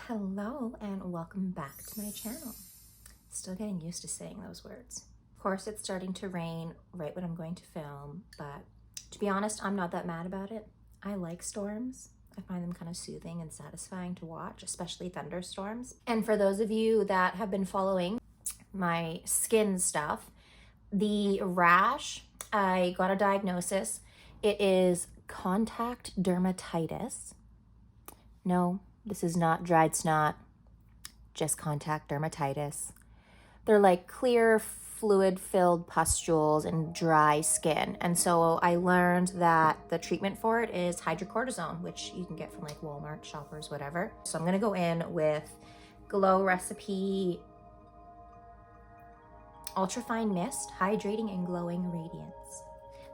Hello and welcome back to my channel. Still getting used to saying those words. Of course, it's starting to rain right when I'm going to film, but to be honest, I'm not that mad about it. I like storms. I find them kind of soothing and satisfying to watch, especially thunderstorms. And for those of you that have been following my skin stuff, the rash, I got a diagnosis. It is contact dermatitis. No, this is not dried snot, just contact dermatitis. They're like clear, fluid-filled pustules and dry skin. And so I learned that the treatment for it is hydrocortisone, which you can get from like Walmart, Shoppers, whatever. So I'm gonna go in with Glow Recipe Ultrafine Mist, Hydrating and Glowing Radiance.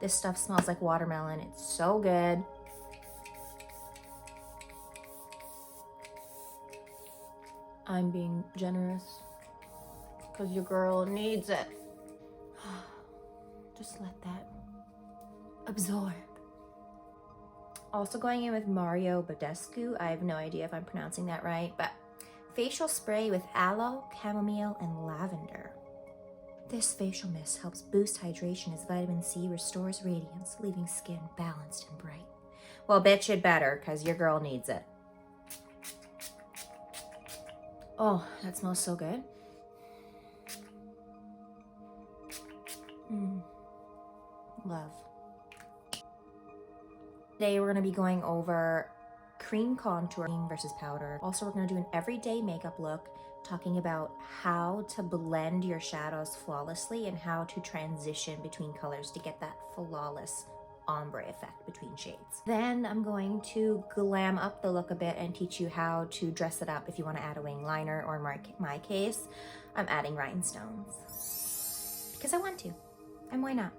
This stuff smells like watermelon. It's so good. I'm being generous because your girl needs it. Just let that absorb. Also going in with Mario Badescu. I have no idea if I'm pronouncing that right, but facial spray with aloe, chamomile, and lavender. This facial mist helps boost hydration as vitamin C restores radiance, leaving skin balanced and bright. Well, bitch, it better, because your girl needs it. Oh, that smells so good. Love. Today we're going to be going over cream contouring versus powder. Also, we're going to do an everyday makeup look, talking about how to blend your shadows flawlessly and how to transition between colors to get that flawless ombre effect between shades. Then I'm going to glam up the look a bit and teach you how to dress it up if you want to add a wing liner, or in my case, I'm adding rhinestones because I want to, and why not?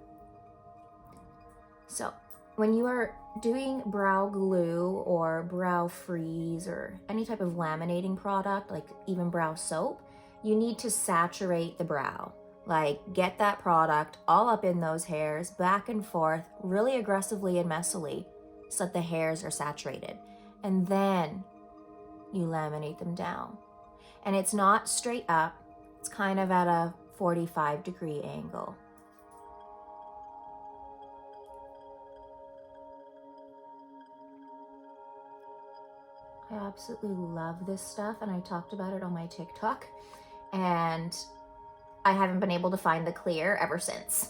So when you are doing brow glue or brow freeze or any type of laminating product, like even brow soap, you need to saturate the brow. Like, get that product all up in those hairs, back and forth, really aggressively and messily, so that the hairs are saturated. And then you laminate them down. And it's not straight up, it's kind of at a 45-degree angle. I absolutely love this stuff, and I talked about it on my TikTok, and I haven't been able to find the clear ever since.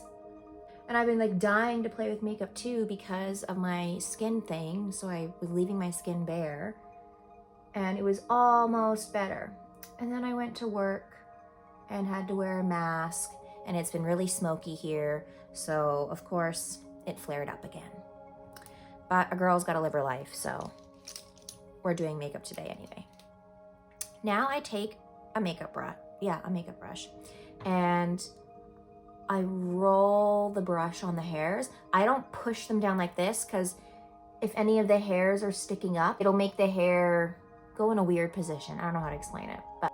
And I've been like dying to play with makeup too because of my skin thing. So I was leaving my skin bare and it was almost better. And then I went to work and had to wear a mask, and it's been really smoky here. So of course it flared up again. But a girl's gotta live her life, so we're doing makeup today anyway. Now I take a makeup brush. Yeah, a makeup brush. And I roll the brush on the hairs. I don't push them down like this because if any of the hairs are sticking up, it'll make the hair go in a weird position. I don't know how to explain it, but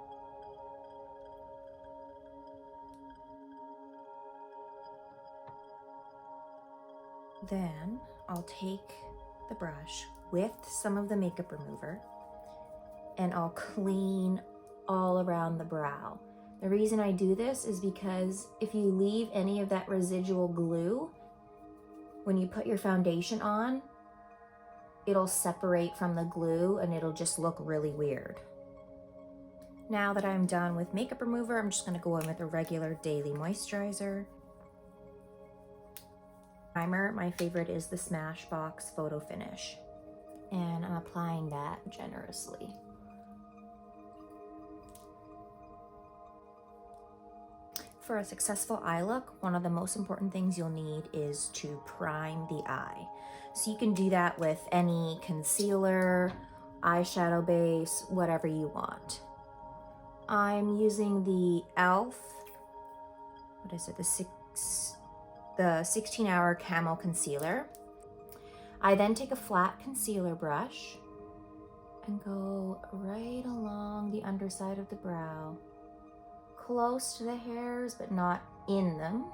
then I'll take the brush with some of the makeup remover and I'll clean all around the brow. The reason I do this is because if you leave any of that residual glue, when you put your foundation on, it'll separate from the glue and it'll just look really weird. Now that I'm done with makeup remover, I'm just gonna go in with a regular daily moisturizer. Primer, my favorite is the Smashbox Photo Finish, and I'm applying that generously. For a successful eye look, one of the most important things you'll need is to prime the eye. So you can do that with any concealer, eyeshadow base, whatever you want. I'm using the e.l.f., what is it, the 16-hour Camo Concealer. I then take a flat concealer brush and go right along the underside of the brow, close to the hairs, but not in them.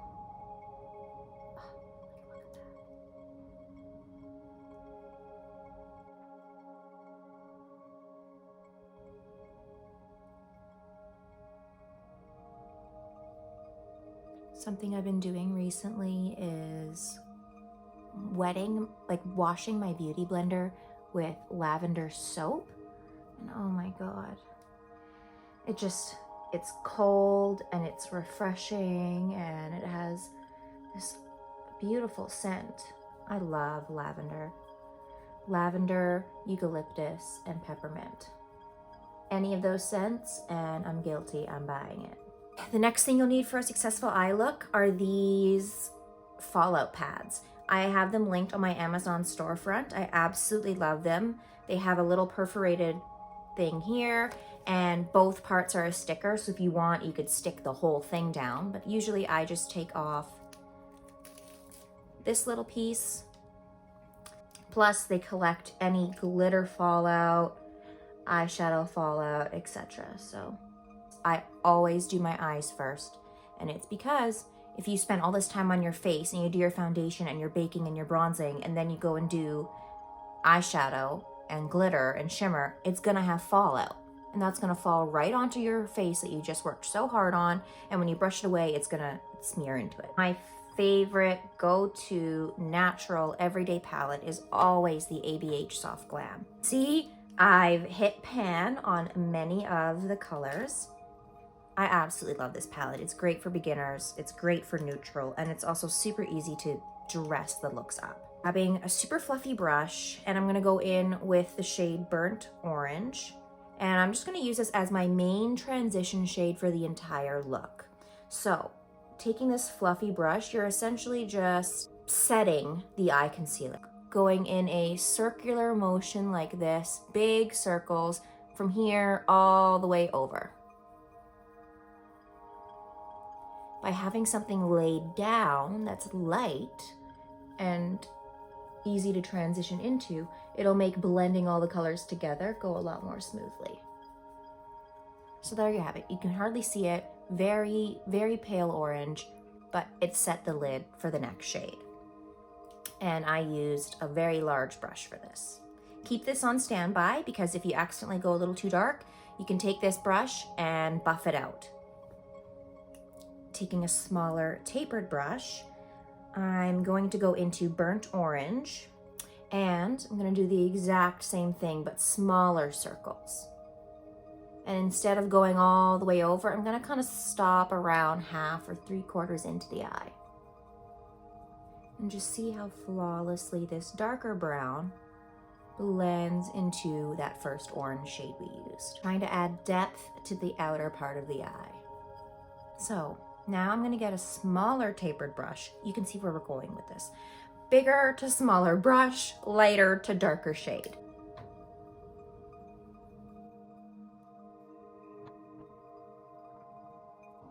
Something I've been doing recently is washing my beauty blender with lavender soap. And oh my God, it's cold and it's refreshing and it has this beautiful scent. I love lavender. Lavender, eucalyptus, and peppermint. Any of those scents and I'm guilty, I'm buying it. The next thing you'll need for a successful eye look are these fallout pads. I have them linked on my Amazon storefront. I absolutely love them. They have a little perforated thing here and both parts are a sticker, so if you want you could stick the whole thing down, but usually I just take off this little piece. Plus they collect any glitter fallout, eyeshadow fallout, etc. So I always do my eyes first, and it's because if you spend all this time on your face and you do your foundation and your baking and your bronzing and then you go and do eyeshadow and glitter and shimmer, it's gonna have fallout. And that's gonna fall right onto your face that you just worked so hard on, and when you brush it away, it's gonna smear into it. My favorite go-to natural everyday palette is always the ABH Soft Glam. See, I've hit pan on many of the colors. I absolutely love this palette. It's great for beginners, it's great for neutral, and it's also super easy to dress the looks up. Grabbing a super fluffy brush, and I'm gonna go in with the shade Burnt Orange, and I'm just gonna use this as my main transition shade for the entire look. So, taking this fluffy brush, you're essentially just setting the eye concealer. Going in a circular motion like this, big circles from here all the way over. By having something laid down that's light and easy to transition into, it'll make blending all the colors together go a lot more smoothly. So there you have it. You can hardly see it. Very, very pale orange, but it set the lid for the next shade. And I used a very large brush for this. Keep this on standby because if you accidentally go a little too dark, you can take this brush and buff it out. Taking a smaller tapered brush, I'm going to go into Burnt Orange, and I'm going to do the exact same thing but smaller circles. And instead of going all the way over, I'm going to kind of stop around half or 3/4 into the eye. And just see how flawlessly this darker brown blends into that first orange shade we used. Trying to add depth to the outer part of the eye. So now I'm gonna get a smaller tapered brush. You can see where we're going with this. Bigger to smaller brush, lighter to darker shade.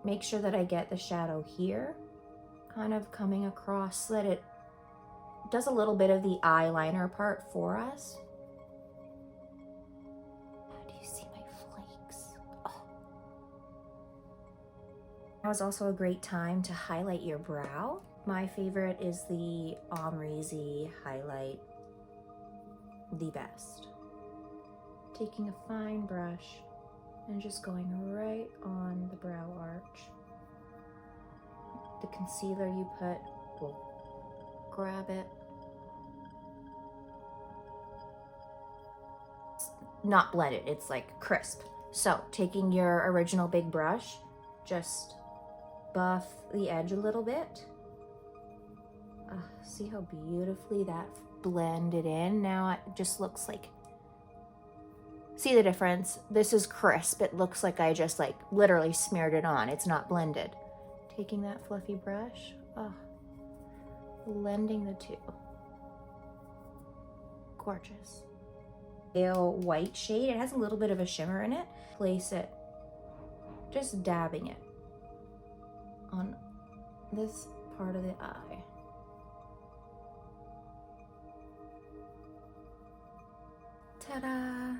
Make sure that I get the shadow here, kind of coming across so that it does a little bit of the eyeliner part for us. Do you see my flakes? Oh. Now is also a great time to highlight your brow. My favorite is the Omrizy highlight, the best. Taking a fine brush and just going right on the brow arch. The concealer you put will grab it. It's not blended, it's like crisp. So taking your original big brush, just buff the edge a little bit. See how beautifully that blended in? Now it just looks like, see the difference? This is crisp. It looks like I just like literally smeared it on. It's not blended. Taking that fluffy brush, blending the two. Gorgeous. Pale white shade. It has a little bit of a shimmer in it. Place it, just dabbing it on this part of the eye. Ta-da!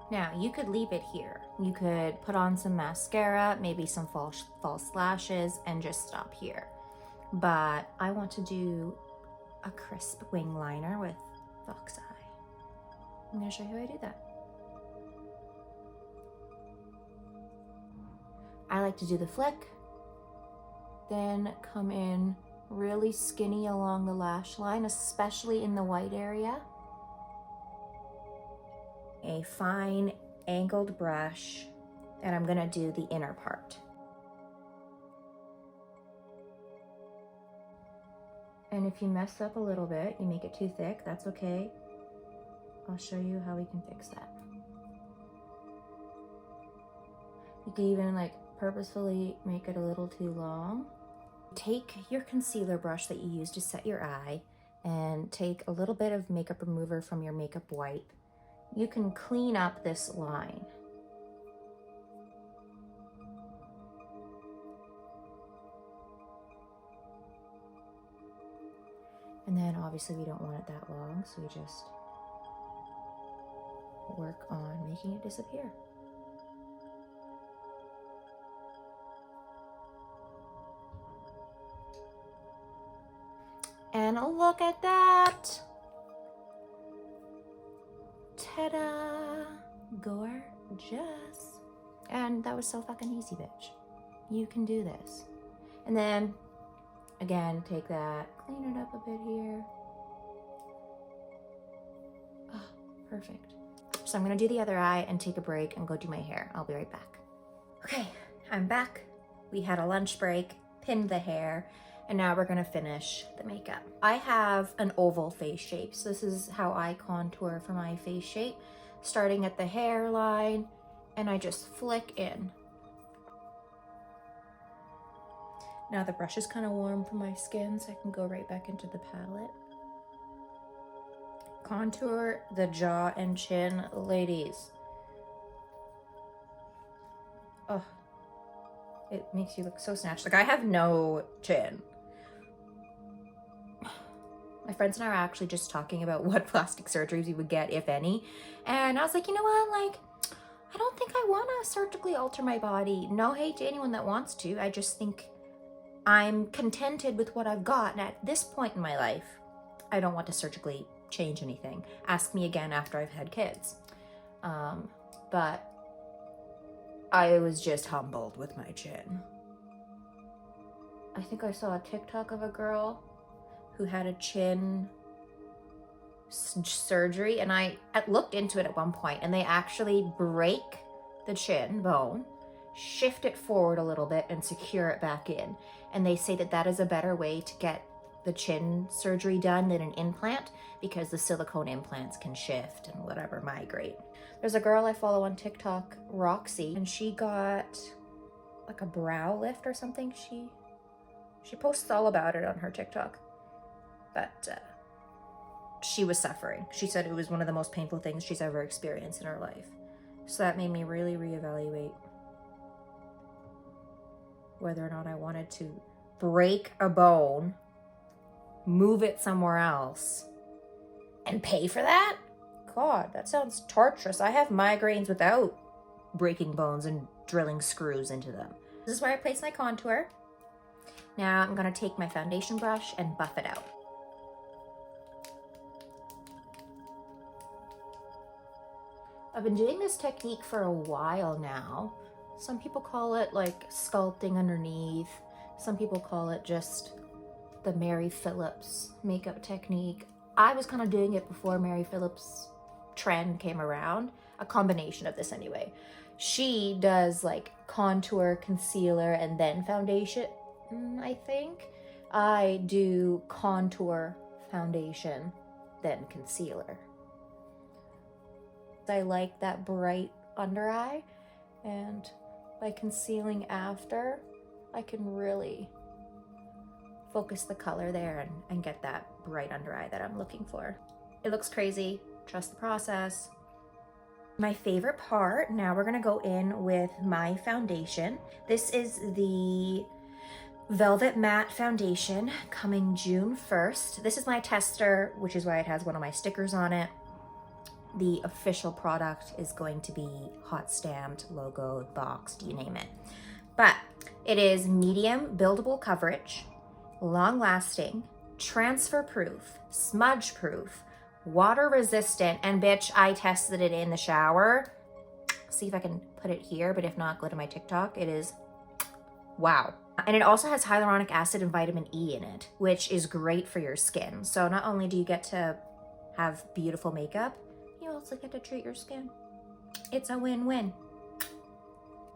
Now, you could leave it here. You could put on some mascara, maybe some false lashes, and just stop here. But I want to do a crisp wing liner with Fox Eye. I'm going to show you how I do that. I like to do the flick, Then come in really skinny along the lash line, especially in the white area. A fine angled brush, and I'm gonna do the inner part. And if you mess up a little bit, you make it too thick, that's okay. I'll show you how we can fix that. You can even like purposefully make it a little too long. Take your concealer brush that you use to set your eye and take a little bit of makeup remover from your makeup wipe. You can clean up this line. And then obviously we don't want it that long, so we just work on making it disappear. And look at that! Ta-da! Gorgeous! And that was so fucking easy, bitch. You can do this. And then, again, take that, clean it up a bit here. Oh, perfect. So I'm gonna do the other eye and take a break and go do my hair. I'll be right back. Okay, I'm back. We had a lunch break, pinned the hair, and now we're gonna finish the makeup. I have an oval face shape, so this is how I contour for my face shape, starting at the hairline, and I just flick in. Now the brush is kind of warm for my skin, so I can go right back into the palette. Contour the jaw and chin, ladies. Oh, it makes you look so snatched. Like, I have no chin. My friends and I are actually just talking about what plastic surgeries we would get, if any. And I was like, you know what, like, I don't think I want to surgically alter my body. No hate to anyone that wants to. I just think I'm contented with what I've got. And at this point in my life, I don't want to surgically change anything. Ask me again after I've had kids. But I was just humbled with my chin. I think I saw a TikTok of a girl who had a chin surgery, and I looked into it at one point, and they actually break the chin bone, shift it forward a little bit, and secure it back in. And they say that that is a better way to get the chin surgery done than an implant, because the silicone implants can shift and whatever, migrate. There's a girl I follow on TikTok, Roxy, and she got like a brow lift or something. She posts all about it on her TikTok. But she was suffering. She said it was one of the most painful things she's ever experienced in her life. So that made me really reevaluate whether or not I wanted to break a bone, move it somewhere else, and pay for that? God, that sounds torturous. I have migraines without breaking bones and drilling screws into them. This is where I place my contour. Now I'm gonna take my foundation brush and buff it out. I've been doing this technique for a while now. Some people call it like sculpting underneath. Some people call it just the Mary Phillips makeup technique. I was kind of doing it before Mary Phillips trend came around. A combination of this anyway. She does like contour, concealer, and then foundation, I think. I do contour, foundation, then concealer. I like that bright under eye, and by concealing after, I can really focus the color there and get that bright under eye that I'm looking for. It looks crazy, trust the process. My favorite part, now we're gonna go in with my foundation. This is the Velvet Matte Foundation coming June 1st. This is my tester, which is why it has one of my stickers on it. The official product is going to be hot stamped, logoed, boxed, you name it. But it is medium buildable coverage, long lasting, transfer proof, smudge proof, water resistant, and bitch, I tested it in the shower. See if I can put it here, but if not, go to my TikTok. It is, wow. And it also has hyaluronic acid and vitamin E in it, which is great for your skin. So not only do you get to have beautiful makeup, you also get to treat your skin. It's a win-win.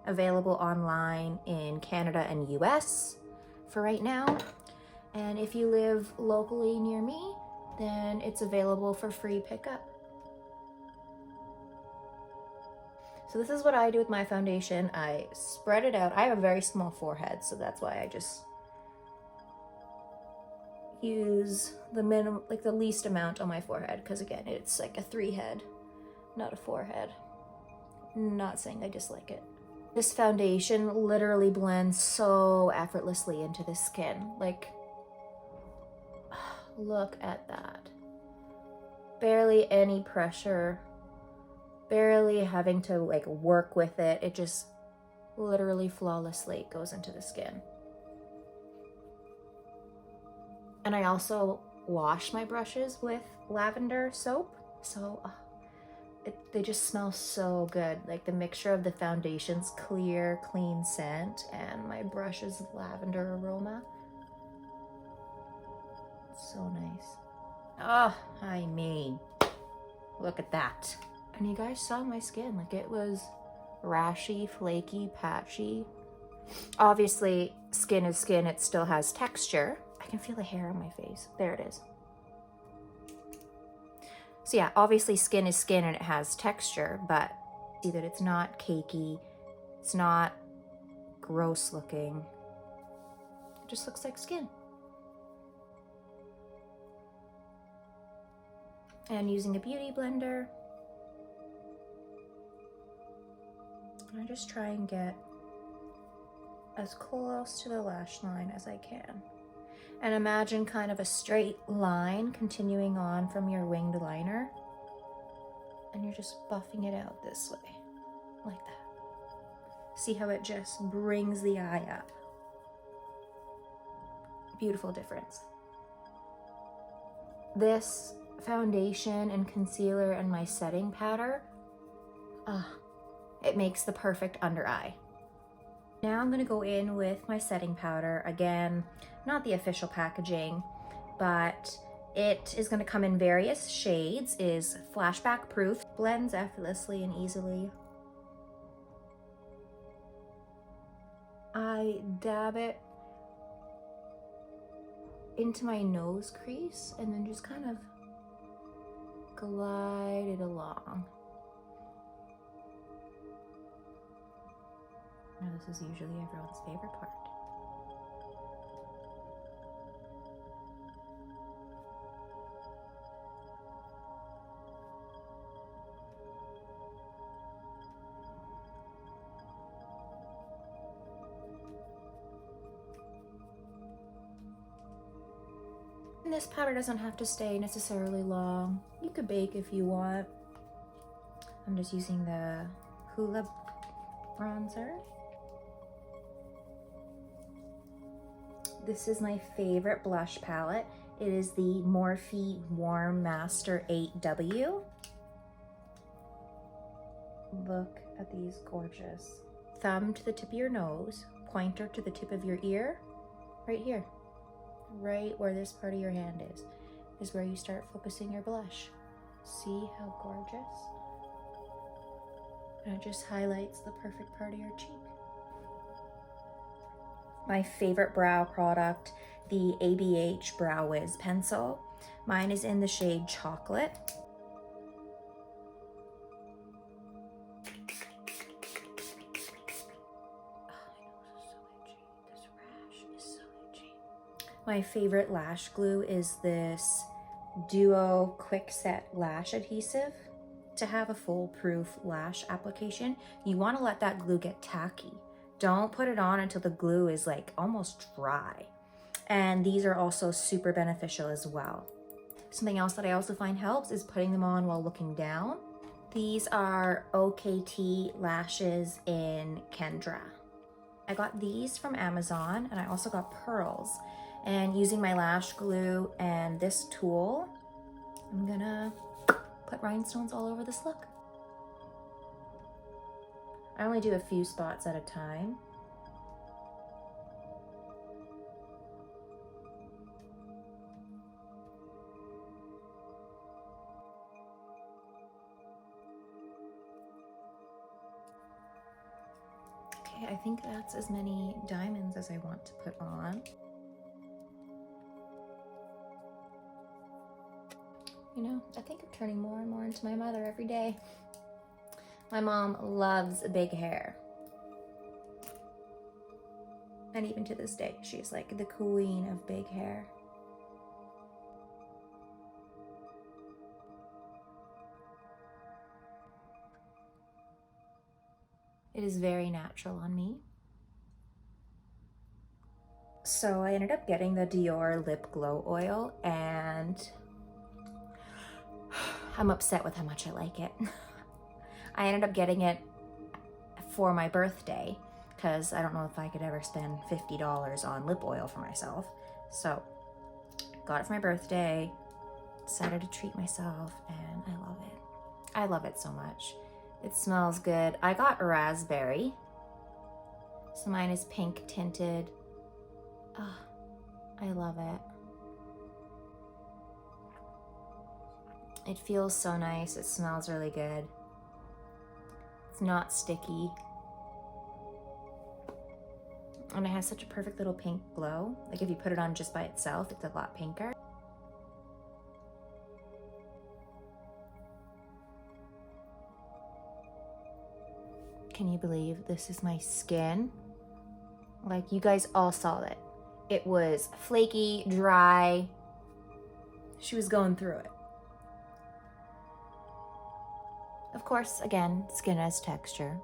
Available online in Canada and US for right now. And if you live locally near me, then it's available for free pickup. So this is what I do with my foundation. I spread it out. I have a very small forehead, so that's why I just use the minimum, like the least amount on my forehead, because again, it's like a 3-head, not a 4-head. Not saying I dislike it. This foundation literally blends so effortlessly into the skin. Like, look at that. Barely any pressure. Barely having to like work with it. It just literally flawlessly goes into the skin. And I also wash my brushes with lavender soap. So they just smell so good. Like the mixture of the foundation's clear, clean scent and my brush's lavender aroma. So nice. Oh, I mean, look at that. And you guys saw my skin, like it was rashy, flaky, patchy. Obviously, skin is skin, it still has texture. I can feel the hair on my face. There it is. So yeah, obviously skin is skin and it has texture, but see that it's not cakey, it's not gross looking. It just looks like skin. And using a beauty blender, I just try and get as close to the lash line as I can. And imagine kind of a straight line continuing on from your winged liner. And you're just buffing it out this way, like that. See how it just brings the eye up. Beautiful difference. This foundation and concealer and my setting powder, it makes the perfect under eye. Now I'm gonna go in with my setting powder. Again, not the official packaging, but it is gonna come in various shades, is flashback proof, blends effortlessly and easily. I dab it into my nose crease and then just kind of glide it along. Now this is usually everyone's favorite part. And this powder doesn't have to stay necessarily long. You could bake if you want. I'm just using the Hoola bronzer. This is my favorite blush palette. It is the Morphe Warm Master 8W. Look at these gorgeous. Thumb to the tip of your nose, pointer to the tip of your ear, right here. Right where this part of your hand is where you start focusing your blush. See how gorgeous? And it just highlights the perfect part of your cheek. My favorite brow product, the ABH Brow Wiz pencil. Mine is in the shade Chocolate. My favorite lash glue is this Duo Quick Set Lash Adhesive. To have a foolproof lash application, you want to let that glue get tacky. Don't put it on until the glue is like almost dry. And these are also super beneficial as well. Something else that I also find helps is putting them on while looking down. These are OKT lashes in Kendra. I got these from Amazon and I also got pearls. And using my lash glue and this tool, I'm gonna put rhinestones all over this look. I only do a few spots at a time. Okay, I think that's as many diamonds as I want to put on. You know, I think I'm turning more and more into my mother every day. My mom loves big hair. And even to this day, she's like the queen of big hair. It is very natural on me. So I ended up getting the Dior Lip Glow Oil, and I'm upset with how much I like it. I ended up getting it for my birthday because I don't know if I could ever spend $50 on lip oil for myself. So got it for my birthday, decided to treat myself, and I love it. I love it so much. It smells good. I got raspberry. So mine is pink tinted. Oh, I love it. It feels so nice. It smells really good. It's not sticky. And it has such a perfect little pink glow. Like if you put it on just by itself, it's a lot pinker. Can you believe this is my skin? Like, you guys all saw it. It was flaky, dry. She was going through it. Of course, again, skin has texture.